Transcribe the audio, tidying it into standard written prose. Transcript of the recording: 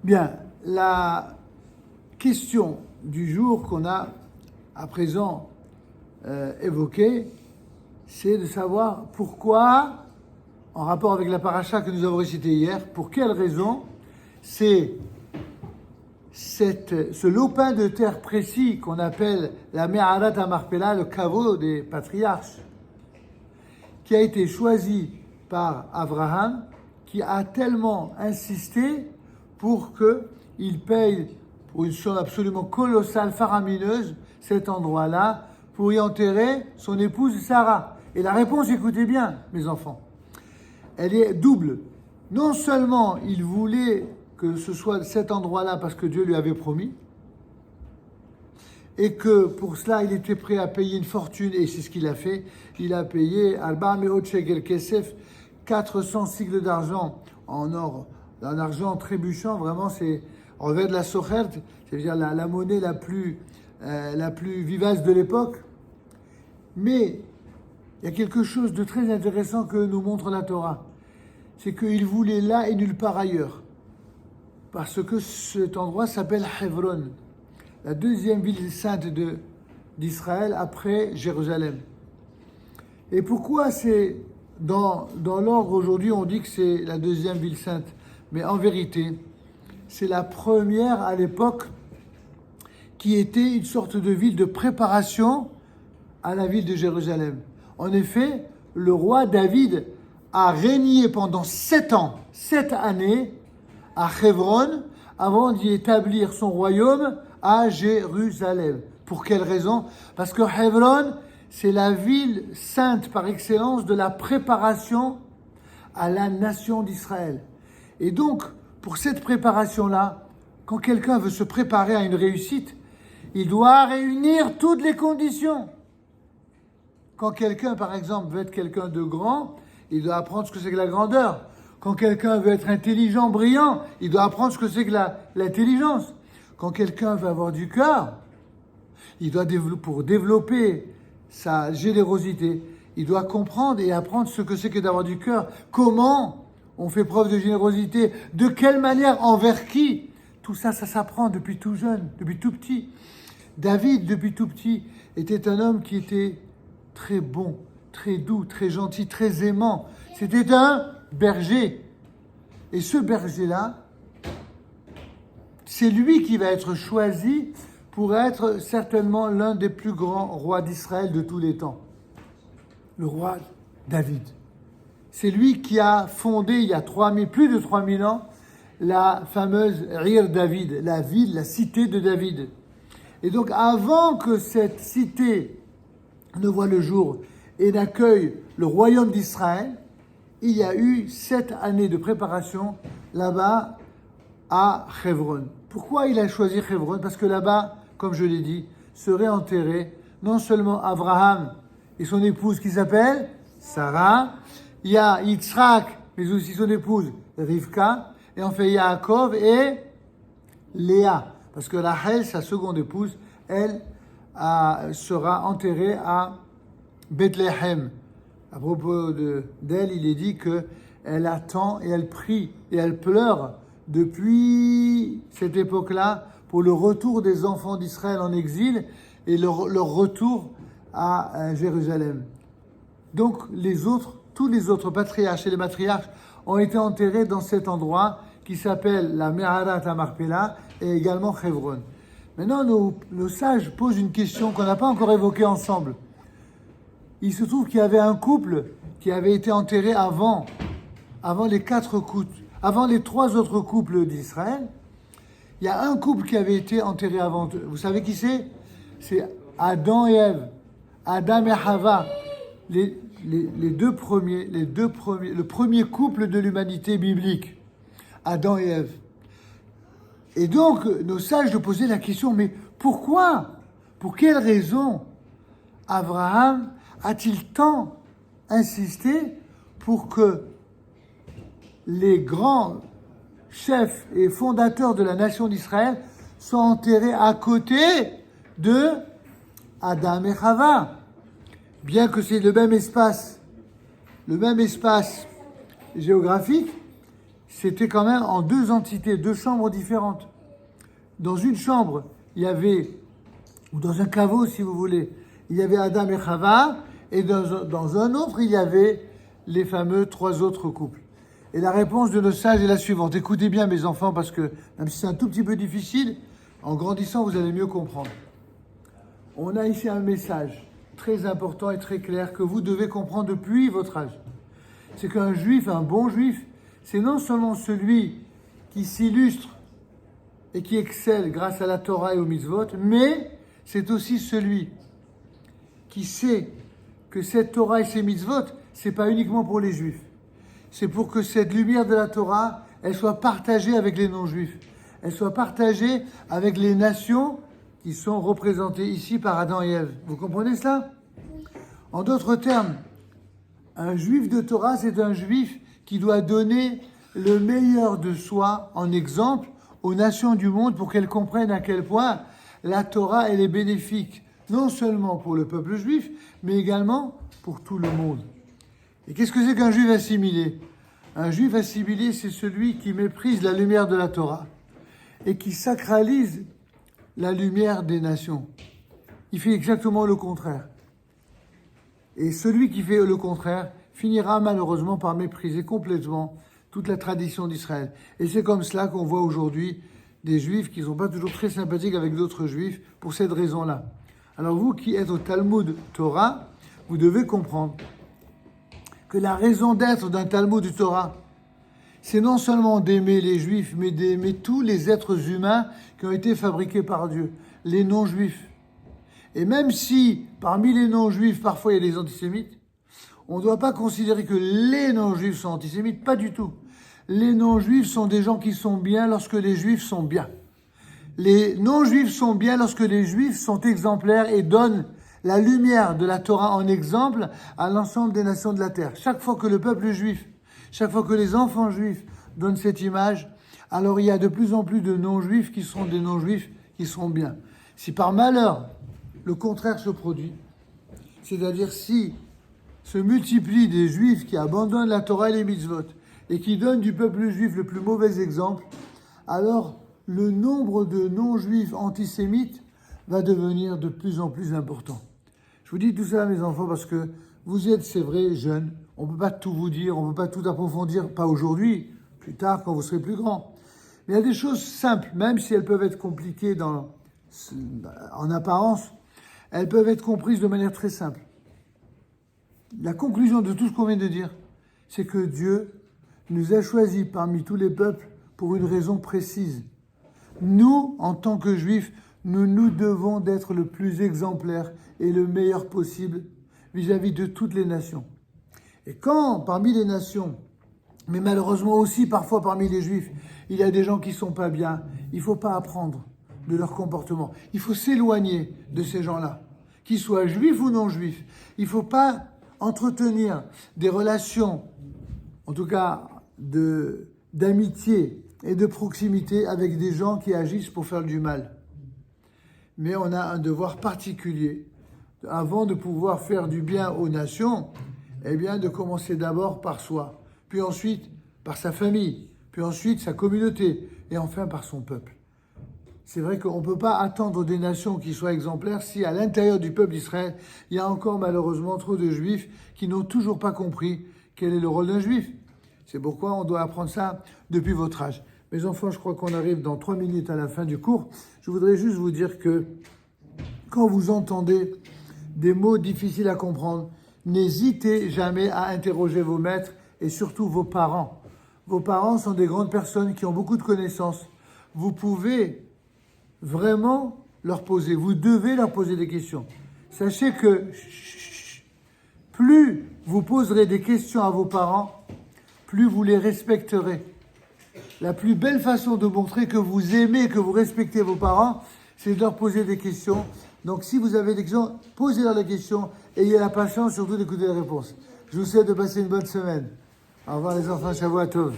Bien, la question du jour qu'on a à présent évoquée, c'est de savoir pourquoi, en rapport avec la paracha que nous avons récitée hier, pour quelle raison c'est ce lopin de terre précis qu'on appelle la Me'arat HaMarpela, le caveau des patriarches, qui a été choisi par Abraham, qui a tellement insisté pour qu'il paye pour une somme absolument colossale, faramineuse, cet endroit-là, pour y enterrer son épouse Sarah. Et la réponse, écoutez bien, mes enfants, elle est double. Non seulement il voulait que ce soit cet endroit-là parce que Dieu lui avait promis, et que pour cela il était prêt à payer une fortune, et c'est ce qu'il a fait. Il a payé Alba Meot Shegel Kesef, 400 cycles d'argent en or, un argent trébuchant, vraiment c'est revers de la sochert, c'est-à-dire la monnaie la plus vivace de l'époque. Mais il y a quelque chose de très intéressant que nous montre la Torah, c'est qu'il voulait là et nulle part ailleurs, parce que cet endroit s'appelle Hebron, la deuxième ville sainte d'Israël après Jérusalem. Et pourquoi c'est dans l'ordre aujourd'hui on dit que c'est la deuxième ville sainte, mais en vérité c'est la première à l'époque qui était une sorte de ville de préparation à la ville de Jérusalem. En effet, le roi David a régné pendant 7 années à Hebron avant d'y établir son royaume à Jérusalem. Pour quelle raison? Parce que Hebron, c'est la ville sainte par excellence de la préparation à la nation d'Israël. Et donc, pour cette préparation-là, quand quelqu'un veut se préparer à une réussite, il doit réunir toutes les conditions. Quand quelqu'un, par exemple, veut être quelqu'un de grand, il doit apprendre ce que c'est que la grandeur. Quand quelqu'un veut être intelligent, brillant, il doit apprendre ce que c'est que l'intelligence. Quand quelqu'un veut avoir du cœur, il doit pour développer sa générosité, il doit comprendre et apprendre ce que c'est que d'avoir du cœur. Comment on fait preuve de générosité? De quelle manière? Envers qui? Tout ça, ça s'apprend depuis tout jeune, depuis tout petit. David, depuis tout petit, était un homme qui était très bon, très doux, très gentil, très aimant. C'était un berger. Et ce berger-là, c'est lui qui va être choisi pour être certainement l'un des plus grands rois d'Israël de tous les temps. Le roi David. C'est lui qui a fondé, il y a plus de 3000 ans, la fameuse Ir David, la ville, la cité de David. Et donc, avant que cette cité ne voit le jour et n'accueille le royaume d'Israël, il y a eu 7 années de préparation là-bas à Hebron. Pourquoi il a choisi Hebron? Parce que là-bas, comme je l'ai dit, seraient enterrés non seulement Abraham et son épouse qui s'appelle Sarah, il y a Yitzhak, mais aussi son épouse Rivka, et enfin Yaakov et Léa. Parce que Rachel, sa seconde épouse, elle sera enterrée à Bethléem. À propos d'elle, il est dit qu'elle attend et elle prie et elle pleure depuis cette époque-là pour le retour des enfants d'Israël en exil et leur retour à Jérusalem. Donc tous les autres patriarches et les matriarches ont été enterrés dans cet endroit qui s'appelle la Me'arat HaMarpela et également Hebron. Maintenant, nos sages posent une question qu'on n'a pas encore évoquée ensemble. Il se trouve qu'il y avait un couple qui avait été enterré avant les 3 autres couples d'Israël. Il y a un couple qui avait été enterré avant eux. Vous savez qui c'est? C'est Adam et Ève. Adam et Hava. Le premier couple de l'humanité biblique. Adam et Ève. Et donc, nos sages nous posaient la question, mais pourquoi? Pour quelle raison Abraham a-t-il tant insisté pour que les grands chefs et fondateurs de la nation d'Israël soient enterrés à côté de Adam et Hava? Bien que c'est le même espace géographique, c'était quand même en deux entités, deux chambres différentes. Dans une chambre, il y avait, ou dans un caveau si vous voulez, il y avait Adam et Chava, et dans un autre, il y avait les fameux 3 autres couples. Et la réponse de nos sages est la suivante. Écoutez bien mes enfants, parce que même si c'est un tout petit peu difficile, en grandissant, vous allez mieux comprendre. On a ici un message très important et très clair que vous devez comprendre depuis votre âge. C'est qu'un juif, un bon juif, c'est non seulement celui qui s'illustre et qui excelle grâce à la Torah et aux mitzvot, mais c'est aussi celui qui sait que cette Torah et ces mitzvot, c'est pas uniquement pour les juifs. C'est pour que cette lumière de la Torah, elle soit partagée avec les non-juifs. Elle soit partagée avec les nations qui sont représentées ici par Adam et Ève. Vous comprenez cela? En d'autres termes, un juif de Torah, c'est un juif qui doit donner le meilleur de soi en exemple aux nations du monde pour qu'elles comprennent à quel point la Torah, elle est bénéfique, non seulement pour le peuple juif, mais également pour tout le monde. Et qu'est-ce que c'est qu'un juif assimilé? Un juif assimilé, c'est celui qui méprise la lumière de la Torah et qui sacralise la lumière des nations. Il fait exactement le contraire. Et celui qui fait le contraire finira malheureusement par mépriser complètement toute la tradition d'Israël. Et c'est comme cela qu'on voit aujourd'hui des juifs qui ne sont pas toujours très sympathiques avec d'autres juifs pour cette raison-là. Alors vous qui êtes au Talmud Torah, vous devez comprendre que la raison d'être d'un Talmud Torah, c'est non seulement d'aimer les juifs, mais d'aimer tous les êtres humains qui ont été fabriqués par Dieu, les non-juifs. Et même si parmi les non-juifs, parfois il y a des antisémites, on ne doit pas considérer que les non-juifs sont antisémites, pas du tout. Les non-juifs sont des gens qui sont bien lorsque les juifs sont bien. Les non-juifs sont bien lorsque les juifs sont exemplaires et donnent la lumière de la Torah en exemple à l'ensemble des nations de la terre. Chaque fois que le peuple juif, chaque fois que les enfants juifs donnent cette image, alors il y a de plus en plus de non-juifs qui sont des non-juifs qui sont bien. Si par malheur, le contraire se produit, c'est-à-dire si se multiplient des juifs qui abandonnent la Torah et les mitzvot et qui donnent du peuple juif le plus mauvais exemple, alors le nombre de non-juifs antisémites va devenir de plus en plus important. Je vous dis tout ça, mes enfants, parce que vous êtes, c'est vrai, jeunes. On ne peut pas tout vous dire, on ne peut pas tout approfondir, pas aujourd'hui, plus tard, quand vous serez plus grands. Mais il y a des choses simples, même si elles peuvent être compliquées en apparence, elles peuvent être comprises de manière très simple. La conclusion de tout ce qu'on vient de dire, c'est que Dieu nous a choisis parmi tous les peuples pour une raison précise. Nous, en tant que Juifs, nous devons d'être le plus exemplaire et le meilleur possible vis-à-vis de toutes les nations. Et quand, parmi les nations, mais malheureusement aussi parfois parmi les Juifs, il y a des gens qui ne sont pas bien, il ne faut pas apprendre de leur comportement. Il faut s'éloigner de ces gens-là, qu'ils soient juifs ou non juifs. Il ne faut pas entretenir des relations, en tout cas d'amitié et de proximité avec des gens qui agissent pour faire du mal. Mais on a un devoir particulier, avant de pouvoir faire du bien aux nations, eh bien de commencer d'abord par soi, puis ensuite par sa famille, puis ensuite sa communauté, et enfin par son peuple. C'est vrai qu'on ne peut pas attendre des nations qui soient exemplaires si à l'intérieur du peuple d'Israël, il y a encore malheureusement trop de juifs qui n'ont toujours pas compris quel est le rôle d'un juif. C'est pourquoi on doit apprendre ça depuis votre âge. Mes enfants, je crois qu'on arrive dans 3 minutes à la fin du cours. Je voudrais juste vous dire que quand vous entendez des mots difficiles à comprendre, n'hésitez jamais à interroger vos maîtres et surtout vos parents. Vos parents sont des grandes personnes qui ont beaucoup de connaissances. Vous pouvez vraiment leur poser, vous devez leur poser des questions. Sachez que plus vous poserez des questions à vos parents, plus vous les respecterez. La plus belle façon de montrer que vous aimez, que vous respectez vos parents, c'est de leur poser des questions. Donc si vous avez des questions, posez-leur des questions et ayez la patience surtout d'écouter les réponses. Je vous souhaite de passer une bonne semaine. Au revoir les enfants, Shavua Tov.